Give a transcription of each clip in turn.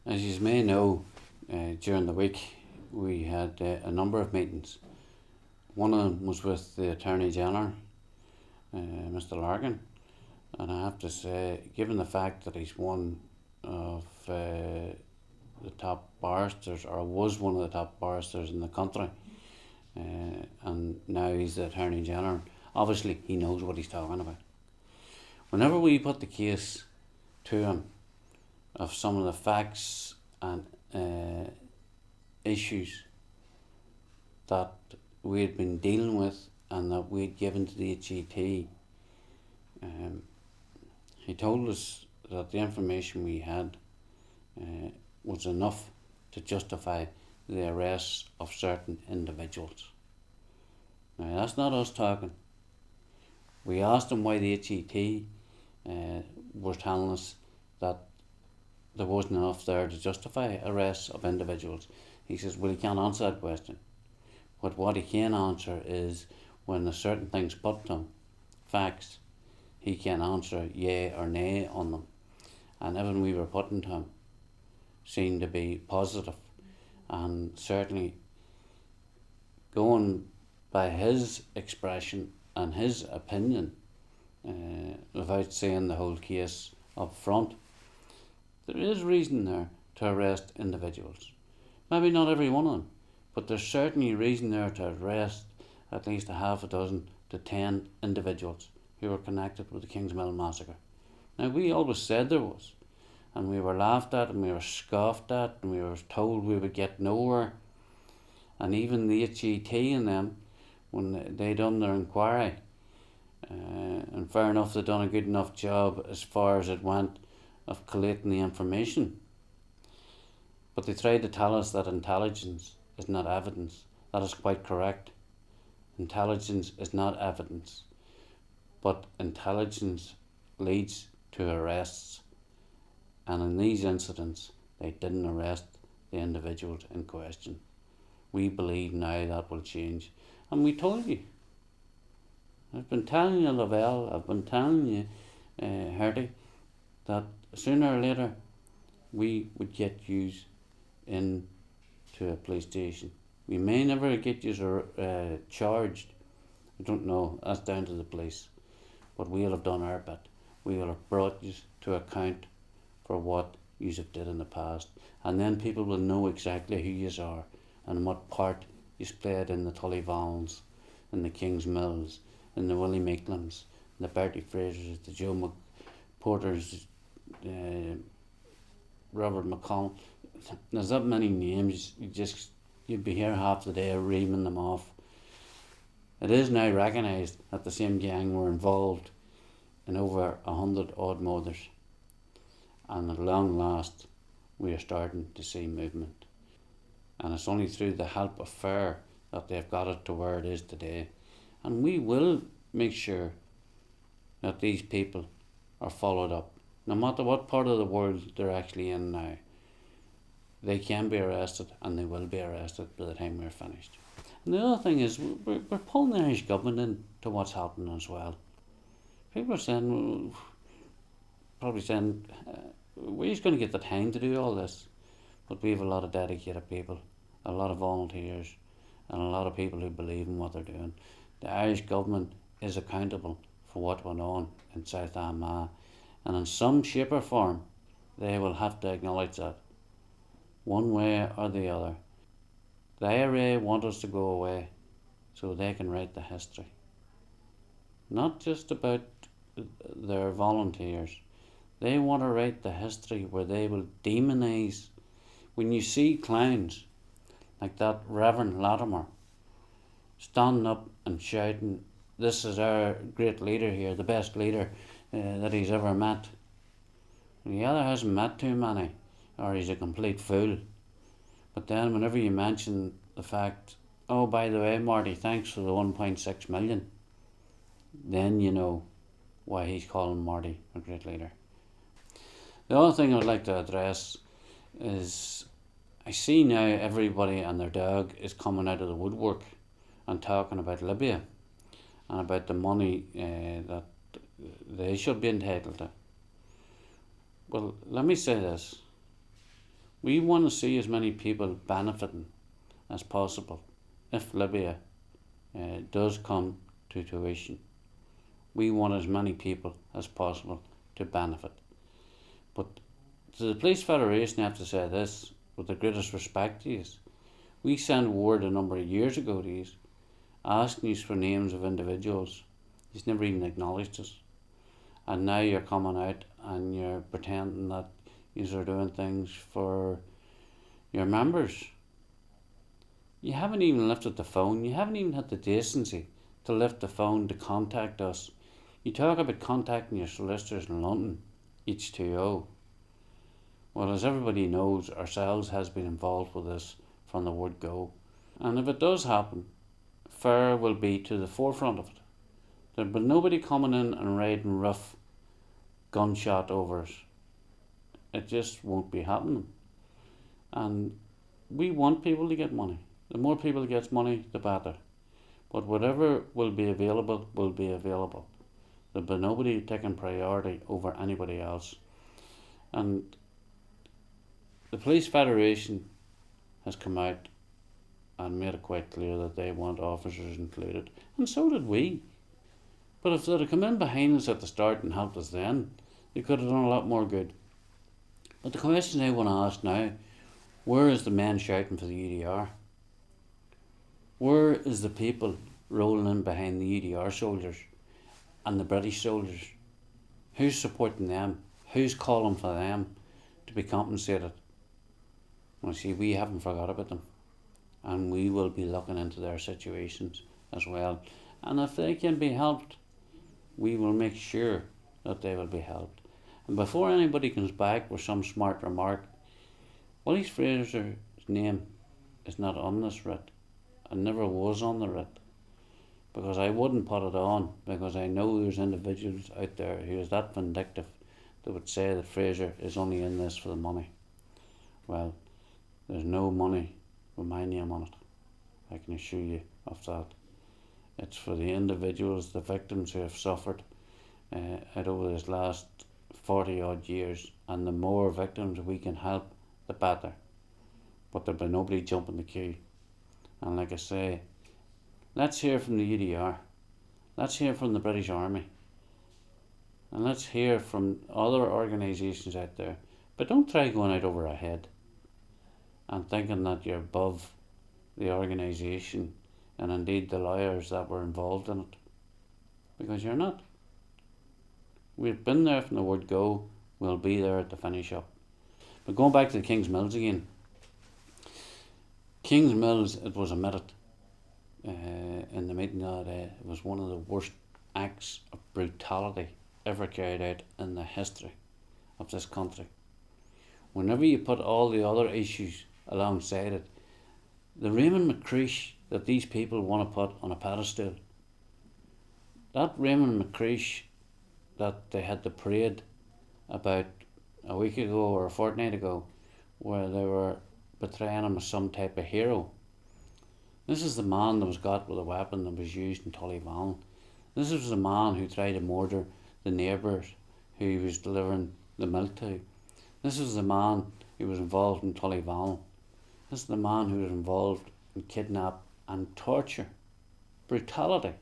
As you may know, during the week we had a number of meetings. One of them was with the Attorney General, Mr. Larkin, and I have to say, given the fact that he's one of the top barristers, or was one of the top barristers in the country, and now he's the Attorney General, obviously he knows what he's talking about. Whenever we put the case to him of some of the facts and issues that we had been dealing with and that we had given to the HET, he told us that the information we had was enough to justify the arrests of certain individuals. Now, that's not us talking. We asked him why the HET were telling us that there wasn't enough there to justify arrests of individuals. He says, well, he can't answer that question. But what he can answer is when there's certain things put to him, facts, he can answer yea or nay on them. And everything we were putting to him seemed to be positive, and certainly going by his expression and his opinion, without saying the whole case up front, there is reason there to arrest individuals. Maybe not every one of them, but there's certainly reason there to arrest at least a half a dozen to 10 individuals who were connected with the Kingsmill massacre. Now, we always said there was, and we were laughed at and we were scoffed at and we were told we would get nowhere. And even the HET and them, when they done their inquiry, and fair enough, they done a good enough job as far as it went of collating the information. But they tried to tell us that intelligence is not evidence. That is quite correct. Intelligence is not evidence. But intelligence leads to arrests. And in these incidents, they didn't arrest the individuals in question. We believe now that will change. And we told you. I've been telling you, Lavelle, I've been telling you, Hardy, that sooner or later we would get you into a police station. We may never get you charged. I don't know, that's down to the police. But we'll have done our bit. We will have brought you to account for what you have did in the past. And then people will know exactly who you are and what part you played in the Tullivans, in the Kingsmills, in the Willie Maitlands, in the Bertie Frasers, the Joe McPorters, Robert McConnell. There's that many names, you'd be here half the day reaming them off. It is now recognised that the same gang were involved in over 100 odd murders, and at long last we are starting to see movement, and it's only through the help of FAIR that they've got it to where it is today. And we will make sure that these people are followed up, no matter what part of the world they're actually in now. They can be arrested, and they will be arrested by the time we're finished. And the other thing is, we're pulling the Irish government into what's happening as well. People are saying, probably saying, we're going to get the time to do all this. But we have a lot of dedicated people, a lot of volunteers, and a lot of people who believe in what they're doing. The Irish government is accountable for what went on in South Armagh, and in some shape or form they will have to acknowledge that, one way or the other. The IRA want us to go away so they can write the history, not just about their volunteers. They want to write the history where they will demonise. When you see clowns like that Reverend Latimer standing up and shouting, this is our great leader here, the best leader that he's ever met. He either hasn't met too many, or he's a complete fool. But then whenever you mention the fact, oh, by the way, Marty, thanks for the 1.6 million, then you know why he's calling Marty a great leader. The other thing I'd like to address is, I see now everybody and their dog is coming out of the woodwork and talking about Libya and about the money that they should be entitled to. Well, let me say this. We want to see as many people benefiting as possible if Libya does come to tuition. We want as many people as possible to benefit. But to the Police Federation, I have to say this with the greatest respect to you. We sent word a number of years ago to you asking you for names of individuals. He's never even acknowledged us. And now you're coming out and you're pretending that you are doing things for your members. You haven't even lifted the phone. You haven't even had the decency to lift the phone to contact us. You talk about contacting your solicitors in London, H2O. Well, as everybody knows, ourselves has been involved with this from the word go. And if it does happen, FAIR will be to the forefront of it. There'll be nobody coming in and riding rough gunshot over us. It just won't be happening. And we want people to get money. The more people get money, the better. But whatever will be available will be available. There'll be nobody taking priority over anybody else. And the Police Federation has come out and made it quite clear that they want officers included. And so did we. But if they'd have come in behind us at the start and helped us then, they could have done a lot more good. But the question I want to ask now, where is the men shouting for the UDR? Where is the people rolling in behind the UDR soldiers and the British soldiers? Who's supporting them? Who's calling for them to be compensated? Well, see, we haven't forgot about them. And we will be looking into their situations as well. And if they can be helped, we will make sure that they will be helped. And before anybody comes back with some smart remark, Willie Fraser's name is not on this writ. It never was on the writ. Because I wouldn't put it on, because I know there's individuals out there who is that vindictive that would say that Fraser is only in this for the money. Well, there's no money with my name on it. I can assure you of that. It's for the individuals, the victims who have suffered out over this last 40 odd years, and the more victims we can help, the better. But there'll be nobody jumping the queue. And like I say, let's hear from the UDR, let's hear from the British Army, and let's hear from other organisations out there. But don't try going out over our head and thinking that you're above the organisation and indeed the lawyers that were involved in it, because you're not. We've been there from the word go, we'll be there at the finish up. But going back to the Kingsmills again, Kingsmills, it was admitted in the meeting the other day, it was one of the worst acts of brutality ever carried out in the history of this country. Whenever you put all the other issues alongside it, the Raymond McCreish that these people want to put on a pedestal, that Raymond McCreish that they had the parade about a week ago or a fortnight ago, where they were portraying him as some type of hero. This is the man that was got with a weapon that was used in Tullyvallen. This is the man who tried to murder the neighbours who he was delivering the milk to. This is the man who was involved in Tullyvallen. This is the man who was involved in kidnap and torture, brutality.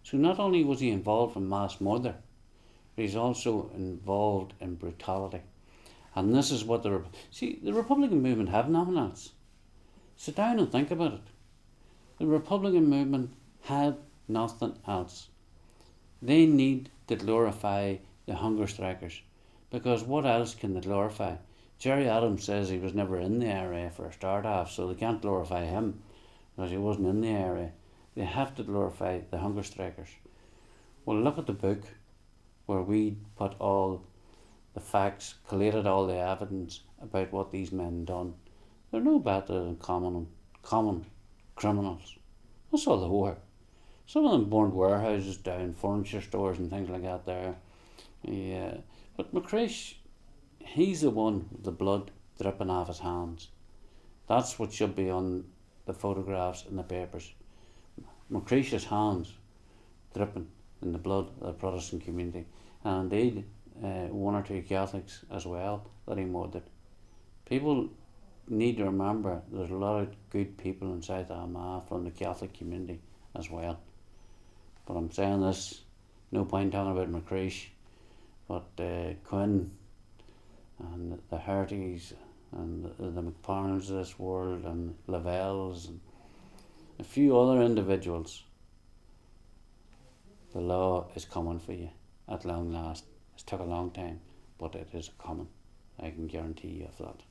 So not only was he involved in mass murder, but he's also involved in brutality. And this is what the Republican movement have nominals. Sit down and think about it. The Republican movement had nothing else. They need to glorify the hunger strikers, because what else can they glorify? Jerry Adams says he was never in the IRA for a start off, so they can't glorify him because he wasn't in the IRA. They have to glorify the hunger strikers. Well, look at the book where we put all the facts, collated all the evidence about what these men done. They're no better than common criminals. That's all they were. Some of them burned warehouses down, furniture stores and things like that there. Yeah. But McCreish, he's the one with the blood dripping off his hands. That's what should be on the photographs in the papers. McCreish's hands dripping in the blood of the Protestant community. And indeed, one or two Catholics as well that he murdered. People need to remember there's a lot of good people in South Armagh from the Catholic community as well. But I'm saying this, no point talking about McCreesh, but Quinn and the Herties and the McParns of this world and Lavells and a few other individuals, the law is coming for you at long last. It's took a long time, but it is coming. I can guarantee you of that.